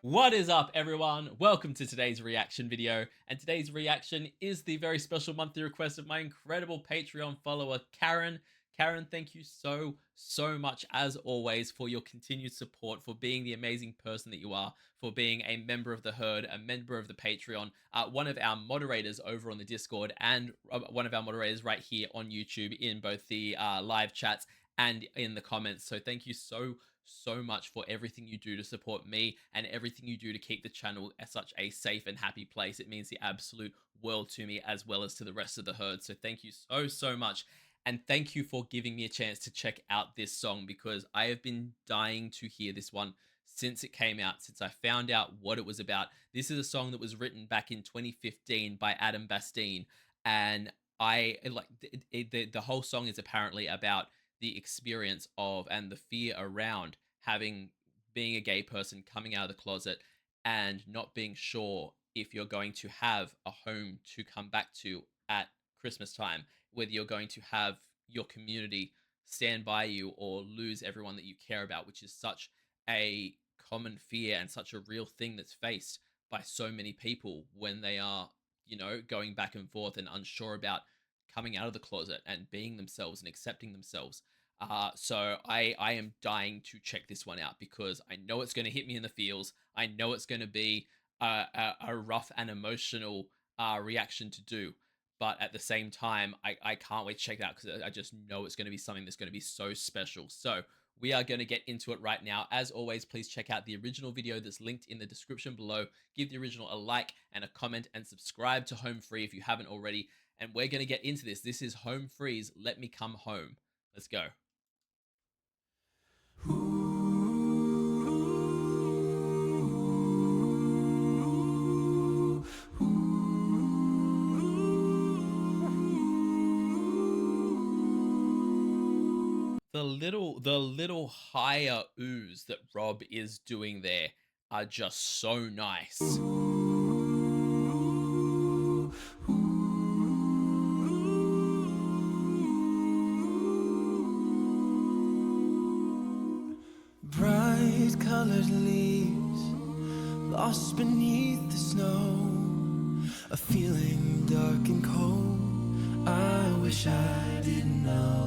What is up, everyone? Welcome to today's reaction video. And today's reaction is the very special monthly request of my incredible Patreon follower, Karen. Karen, thank you so much, as always, for your continued support, for being the amazing person that you are, for being a member of the herd, a member of the Patreon, one of our moderators over on the Discord, and one of our moderators right here on YouTube in both the live chats and in the comments. So thank you so much for everything you do to support me and everything you do to keep the channel as such a safe and happy place. It means the absolute world to me, as well as to the rest of the herd. So thank you so much. And thank you for giving me a chance to check out this song, because I have been dying to hear this one since it came out, since I found out what it was about. This is a song that was written back in 2015 by Adam Bastine, and I like the whole song is apparently about the experience of and the fear around having being a gay person, coming out of the closet and not being sure if you're going to have a home to come back to at Christmas time, whether you're going to have your community stand by you or lose everyone that you care about, which is such a common fear and such a real thing that's faced by so many people when they are, going back and forth and unsure about coming out of the closet and being themselves and accepting themselves. So I am dying to check this one out, because I know it's going to hit me in the feels. I know it's going to be a rough and emotional reaction to do. But at the same time, I can't wait to check it out, because I just know it's going to be something that's going to be so special. So we are going to get into it right now. As always, please check out the original video that's linked in the description below. Give the original a like and a comment, and subscribe to Home Free if you haven't already. And we're going to get into this. This is Home Free's Let Me Come Home. Let's go. The little higher oohs that Rob is doing there are just so nice. Bright colored leaves lost beneath the snow, a feeling dark and cold I wish I didn't know.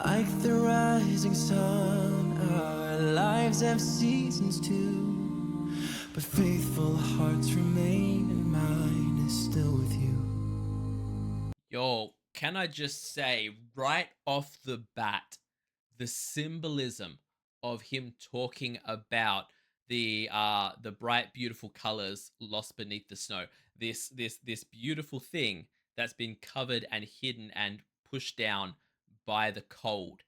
Like the rising sun, our lives have seasons too, but faithful hearts remain, and mine is still with you. Yo, can I just say right off the bat, the symbolism of him talking about the bright beautiful colors lost beneath the snow, this beautiful thing that's been covered and hidden and pushed down by the cold.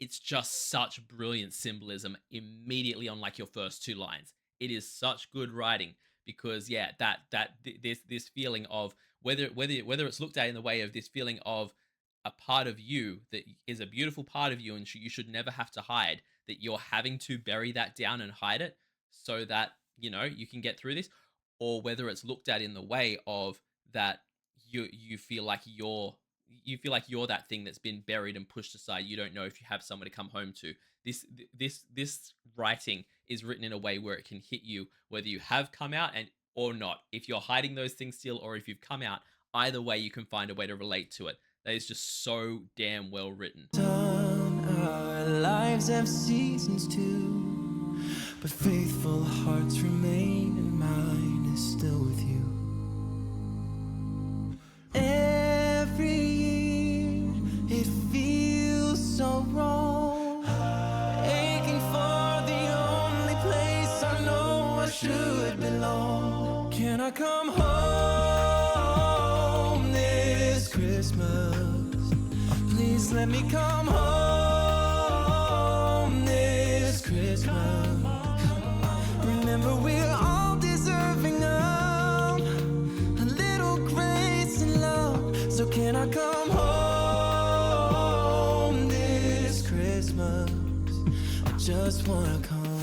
It's just such brilliant symbolism immediately on like your first two lines. It is such good writing, because yeah, this feeling of whether it's looked at in the way of this feeling of a part of you that is a beautiful part of you, and you should never have to hide, that you're having to bury that down and hide it so that you can get through this, or whether it's looked at in the way of that you feel like you're that thing that's been buried and pushed aside. You don't know if you have someone to come home to. This writing is written in a way where it can hit you whether you have come out and or not. If you're hiding those things still, or if you've come out, either way you can find a way to relate to it. That is just so damn well written. Our lives have seasons too, but faithful hearts remain, and mine is still with you. Every year it feels so wrong, aching for the only place I know I should belong. Can I come home this Christmas? Please let me come home this Christmas. Remember, we're all deserving of a little grace and love. So can I come home this Christmas? I just wanna come home.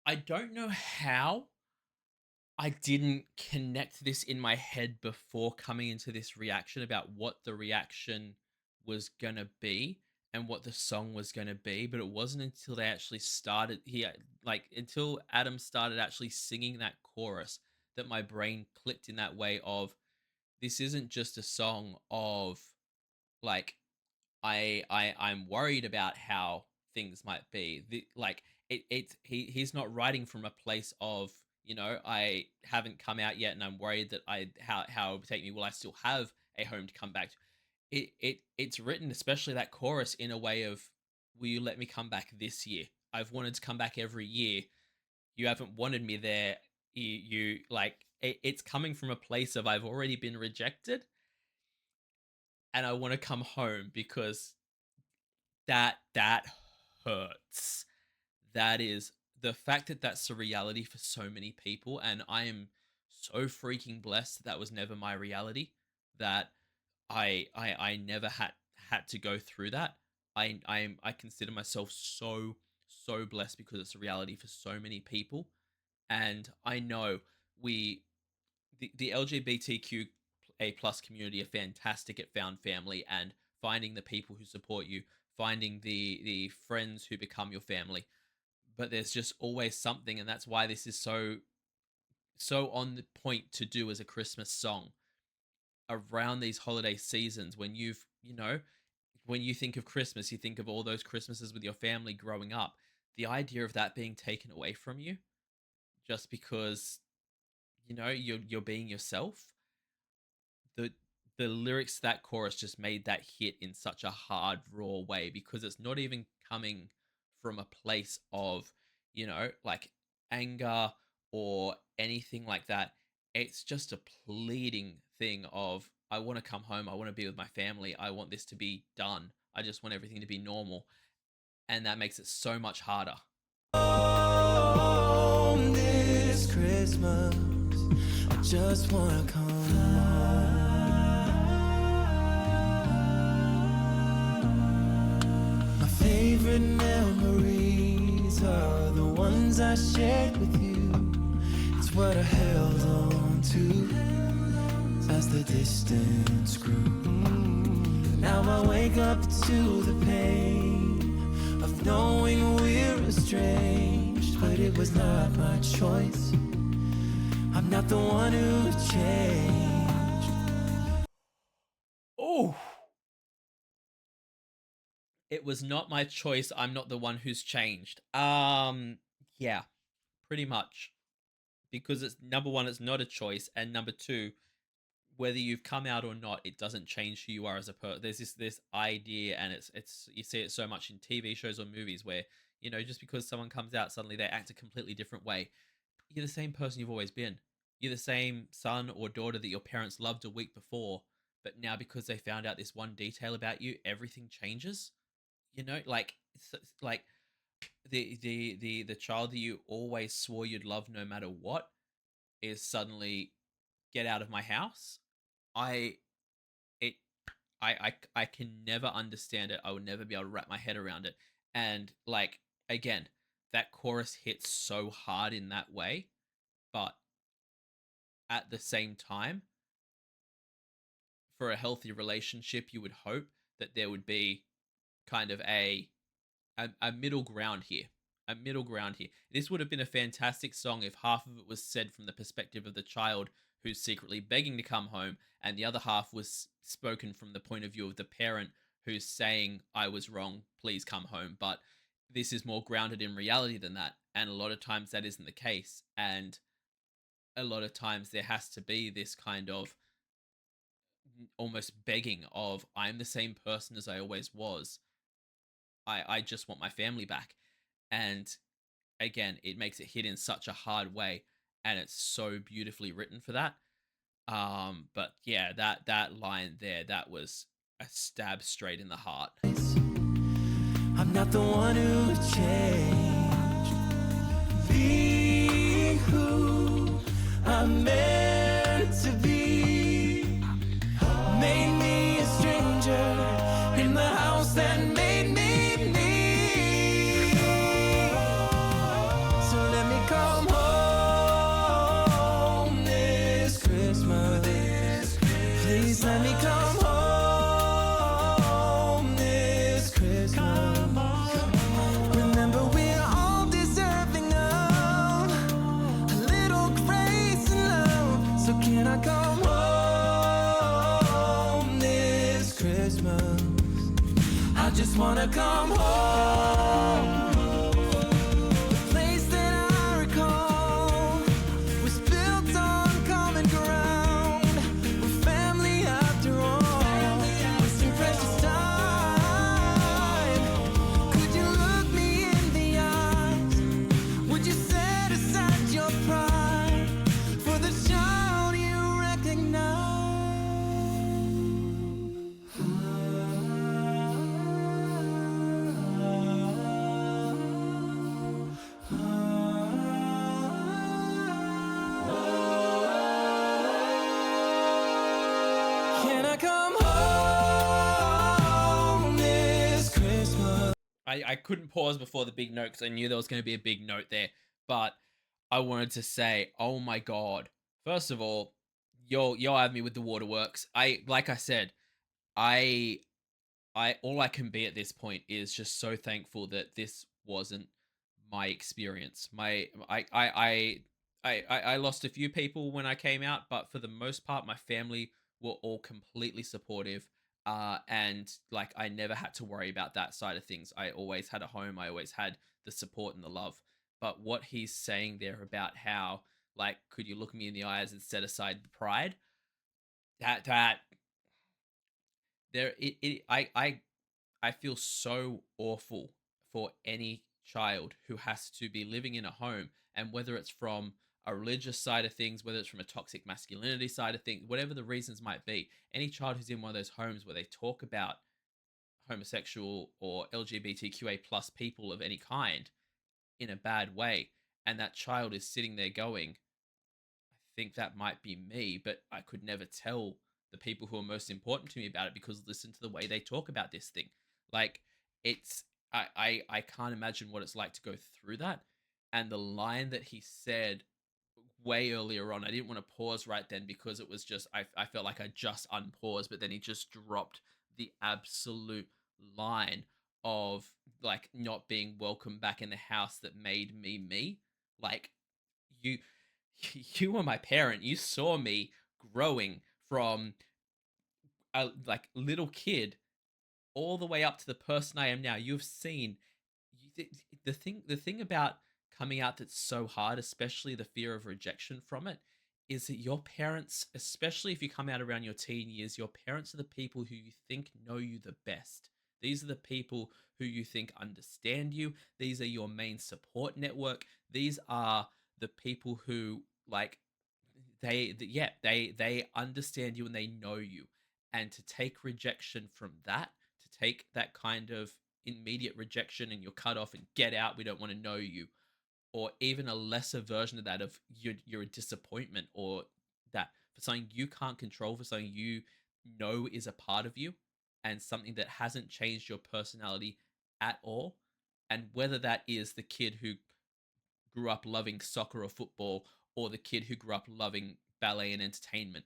I don't know how I didn't connect this in my head before coming into this reaction about what the reaction was gonna be. and what the song was going to be, but it wasn't until they actually started here, like until Adam started actually singing that chorus, that my brain clicked in that way of, this isn't just a song of like, I'm worried about how things might be. Like he's not writing from a place of, I haven't come out yet and I'm worried that how it would take me. Will I still have a home to come back to? It's written, especially that chorus, in a way of, will you let me come back this year? I've wanted to come back every year. You haven't wanted me there. You like it's coming from a place of, I've already been rejected and I want to come home, because that hurts. That is, the fact that that's a reality for so many people, and I am so freaking blessed that that was never my reality. That I never had to go through that. I consider myself so blessed, because it's a reality for so many people, and I know we the LGBTQA plus community are fantastic at found family and finding the people who support you, finding the friends who become your family. But there's just always something, and that's why this is so on the point to do as a Christmas song around these holiday seasons, when when you think of Christmas, you think of all those Christmases with your family growing up. The idea of that being taken away from you just because you're being yourself. The the lyrics to that chorus just made that hit in such a hard, raw way, because it's not even coming from a place of, like, anger or anything like that. It's just a pleading thing of, I want to come home, I want to be with my family, I want this to be done, I just want everything to be normal. And that makes it so much harder. Home this Christmas, I just wanna come home. My favorite memories are the ones I shared with you. It's what I held on to as the distance grew. Now I wake up to the pain of knowing we're estranged, but it was not my choice. I'm not the one who changed. Oh, it was not my choice. I'm not the one who's changed. Yeah, pretty much. Because it's, number one, it's not a choice, and number two, whether you've come out or not, it doesn't change who you are as a person. There's this idea, and it's you see it so much in TV shows or movies where, just because someone comes out, suddenly they act a completely different way. You're the same person you've always been. You're the same son or daughter that your parents loved a week before, but now because they found out this one detail about you, everything changes. Like like the child that you always swore you'd love no matter what is suddenly, get out of my house. I it I can never understand it. I will never be able to wrap my head around it. And like, again, that chorus hits so hard in that way, but at the same time, for a healthy relationship, you would hope that there would be kind of a middle ground here. A middle ground here. This would have been a fantastic song if half of it was said from the perspective of the child who's secretly begging to come home, and the other half was spoken from the point of view of the parent who's saying, I was wrong, please come home. But this is more grounded in reality than that. And a lot of times that isn't the case. And a lot of times there has to be this kind of almost begging of, I'm the same person as I always was. I just want my family back. And again, it makes it hit in such a hard way, and it's so beautifully written for that. But yeah, that line there, that was a stab straight in the heart. I'm not the one who changed. Be who I'm meant to be. Made me a stranger in the house that made me me. So let me come home this Christmas. Please let me come home this Christmas. wanna come home. The place that I recall was built on common ground. We're family after all. Wasting precious time. Could you look me in the eyes? Would you set aside your pride for the child you recognize? Can I come home this Christmas? I couldn't pause before the big note because I knew there was going to be a big note there. But I wanted to say, oh my god! First of all, you'll have me with the waterworks. Like I said, I all I can be at this point is just so thankful that this wasn't my experience. I lost a few people when I came out, but for the most part, my family were all completely supportive. And like I never had to worry about that side of things. I always had a home. I always had the support and the love. But what he's saying there about how like could you look me in the eyes and set aside the pride? That there I feel so awful for any child who has to be living in a home, and whether it's from a religious side of things, whether it's from a toxic masculinity side of things, whatever the reasons might be, any child who's in one of those homes where they talk about homosexual or LGBTQA plus people of any kind in a bad way, and that child is sitting there going, think that might be me, but I could never tell the people who are most important to me about it because listen to the way they talk about this thing. Like it's I can't imagine what it's like to go through that. And the line that he said way earlier on, I didn't want to pause right then because it was just I felt like I just unpaused, but then he just dropped the absolute line of like not being welcome back in the house that made me me. Like you you were my parent. You saw me growing from a like little kid all the way up to the person I am now. You've seen the thing about coming out that's so hard, especially the fear of rejection from it, is that your parents, especially if you come out around your teen years, your parents are the people who you think know you the best. These are the people who you think understand you. These are your main support network. These are the people who like yeah, they understand you and they know you. And to take rejection from that, to take that kind of immediate rejection and you're cut off and get out, we don't want to know you, or even a lesser version of that of you're a disappointment, or that for something you can't control, for something you know is a part of you and something that hasn't changed your personality at all. And whether that is the kid who grew up loving soccer or football, or the kid who grew up loving ballet and entertainment,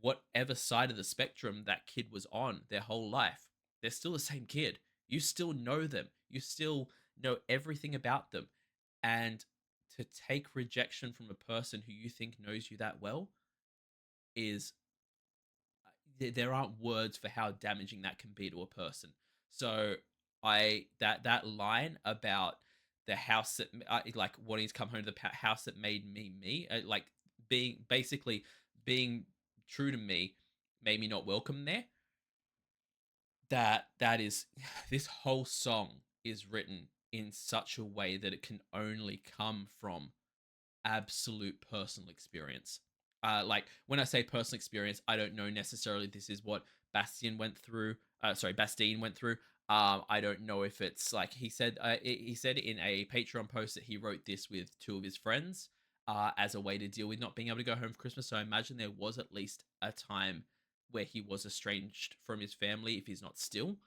whatever side of the spectrum that kid was on their whole life, they're still the same kid. You still know them, you still know everything about them. And to take rejection from a person who you think knows you that well is there aren't words for how damaging that can be to a person. So that line about the house that like wanting to come home to the house that made me me, like being basically being true to me made me not welcome there. That is this whole song is written in such a way that it can only come from absolute personal experience. Like when I say personal experience, I don't know necessarily this is what Bastien went through. Bastien went through. I don't know if it's like he said. He said in a Patreon post that he wrote this with two of his friends as a way to deal with not being able to go home for Christmas. So I imagine there was at least a time where he was estranged from his family, if he's not still.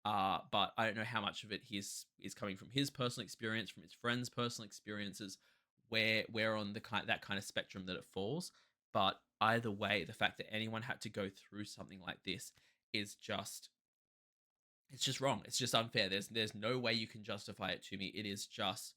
But I don't know how much of it is coming from his personal experience, from his friends' personal experiences, where on the that kind of spectrum that it falls. But either way, the fact that anyone had to go through something like this is just it's just wrong. It's just unfair. There's no way you can justify it to me. It is just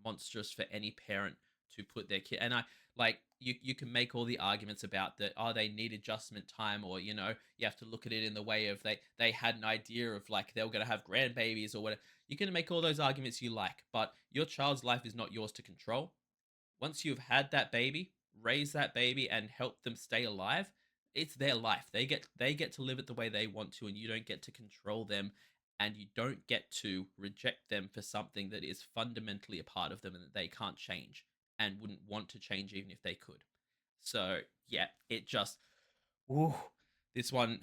monstrous for any parent to put their kid. And I like you can make all the arguments about that. Oh, they need adjustment time, or you have to look at it in the way of they had an idea of like they were going to have grandbabies or whatever. You can make all those arguments you like, but your child's life is not yours to control. Once you've had that baby, raise that baby and help them stay alive, it's their life. They get to live it the way they want to, and you don't get to control them, and you don't get to reject them for something that is fundamentally a part of them and that they can't change and wouldn't want to change even if they could. So yeah, it just ooh, this one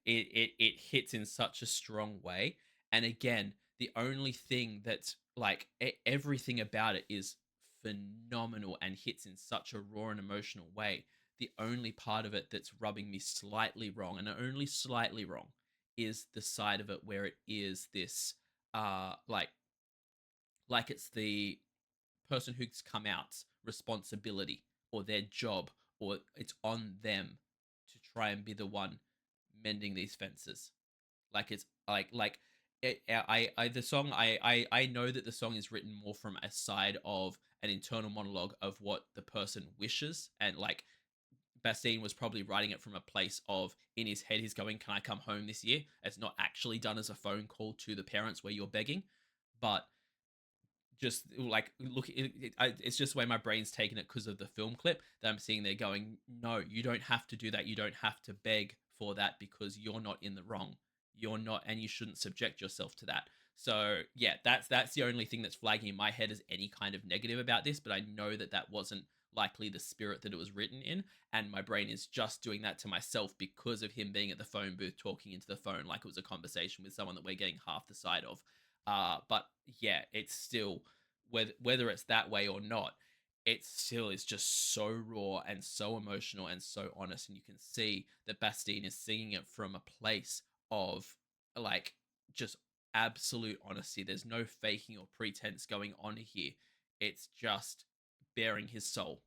it hits in such a strong way. And again, the only thing that's like everything about it is phenomenal and hits in such a raw and emotional way. The only part of it that's rubbing me slightly wrong, and only slightly wrong, is the side of it where it is this like it's the person who's come out's responsibility or their job, or it's on them to try and be the one mending these fences. Like it's like I the song I know that the song is written more from a side of an internal monologue of what the person wishes, and like Bastien was probably writing it from a place of in his head he's going, can I come home this year? It's not actually done as a phone call to the parents where you're begging, but just like look it's just the way my brain's taken it because of the film clip that I'm seeing there going, no, you don't have to do that, you don't have to beg for that because you're not in the wrong, you're not, and you shouldn't subject yourself to that. So yeah, that's the only thing that's flagging in my head as any kind of negative about this, but I know that that wasn't likely the spirit that it was written in, and my brain is just doing that to myself because of him being at the phone booth talking into the phone like it was a conversation with someone that we're getting half the side of. But yeah, it's still, whether it's that way or not, it still is just so raw and so emotional and so honest, and you can see that Bastien is singing it from a place of like just absolute honesty. There's no faking or pretense going on here. It's just bearing his soul.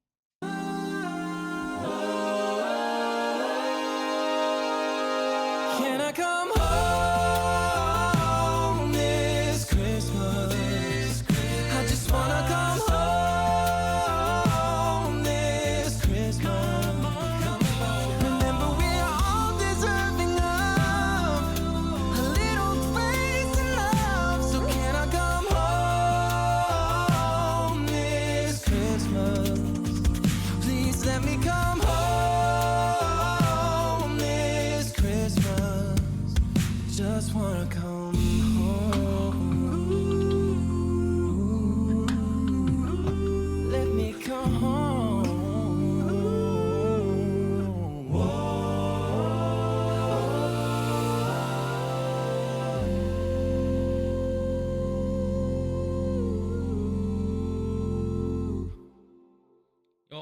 Can I come home this Christmas? I just wanna come home this Christmas. Remember, we're all deserving of a little grace and love. So can I come home this Christmas? Please let me come home this Christmas. Just wanna come home. Let me come home.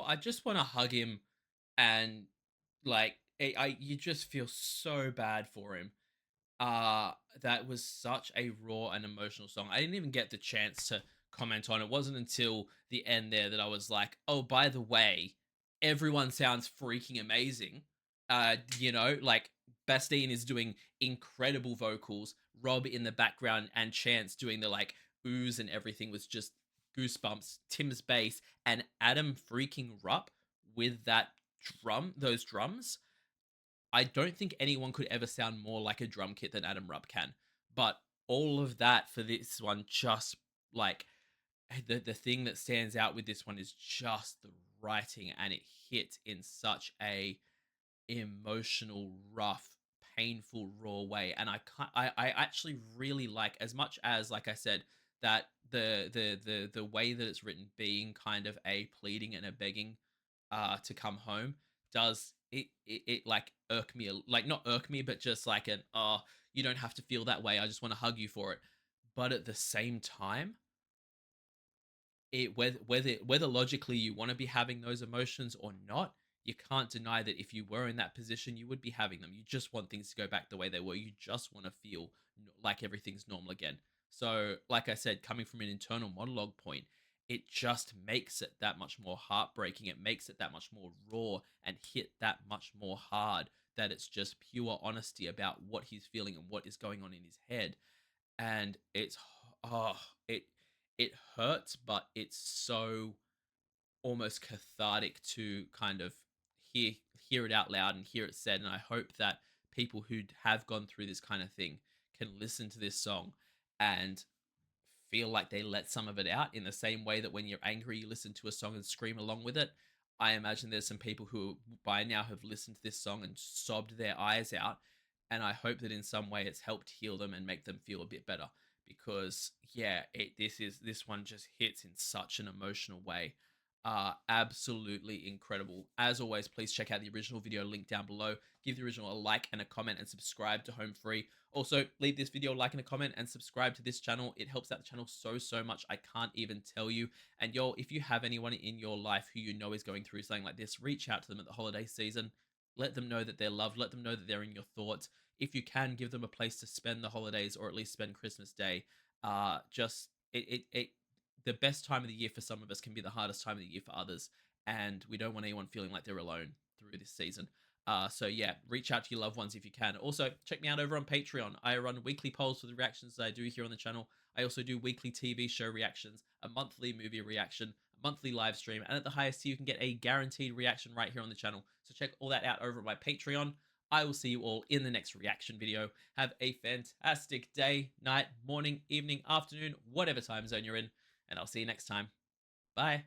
I just want to hug him, and like you just feel so bad for him. That was such a raw and emotional song. I didn't even get the chance to comment on it. It wasn't until the end there that I was like, oh, by the way, everyone sounds freaking amazing. Like Bastien is doing incredible vocals, Rob in the background, and Chance doing the like oohs and everything was just goosebumps. Tim's bass and Adam freaking Rupp with that those drums. I don't think anyone could ever sound more like a drum kit than Adam Rupp can. But all of that for this one, just like the thing that stands out with this one is just the writing, and it hit in such a emotional, rough, painful, raw way. And I actually really like, as much as like I said, that the way that it's written being kind of a pleading and a begging to come home does it like irk me, like not irk me, but just like an, oh, you don't have to feel that way, I just want to hug you for it. But at the same time, it whether logically you want to be having those emotions or not, you can't deny that if you were in that position, you would be having them. You just want things to go back the way they were. You just want to feel like everything's normal again. So, like I said, coming from an internal monologue point, it just makes it that much more heartbreaking. It makes it that much more raw and hit that much more hard, that it's just pure honesty about what he's feeling and what is going on in his head. And it's, oh, it hurts, but it's so almost cathartic to kind of hear hear it out loud and hear it said. And I hope that people who have gone through this kind of thing can listen to this song and feel like they let some of it out in the same way that when you're angry, you listen to a song and scream along with it. I imagine there's some people who by now have listened to this song and sobbed their eyes out. And I hope that in some way it's helped heal them and make them feel a bit better. Because yeah, this one just hits in such an emotional way. Absolutely incredible. As always, please check out the original video link down below. Give the original a like and a comment and subscribe to Home Free. Also, leave this video a like and a comment and subscribe to this channel. It helps out the channel so much. I can't even tell you. And y'all, if you have anyone in your life who you know is going through something like this, reach out to them at the holiday season. Let them know that they're loved. Let them know that they're in your thoughts. If you can, give them a place to spend the holidays or at least spend Christmas Day. Just it the best time of the year for some of us can be the hardest time of the year for others, and we don't want anyone feeling like they're alone through this season. So yeah, reach out to your loved ones if you can. Also, check me out over on Patreon. I run weekly polls for the reactions that I do here on the channel. I also do weekly TV show reactions, a monthly movie reaction, a monthly live stream, and at the highest tier, you can get a guaranteed reaction right here on the channel. So check all that out over at my Patreon. I will see you all in the next reaction video. Have a fantastic day, night, morning, evening, afternoon, whatever time zone you're in, and I'll see you next time. Bye.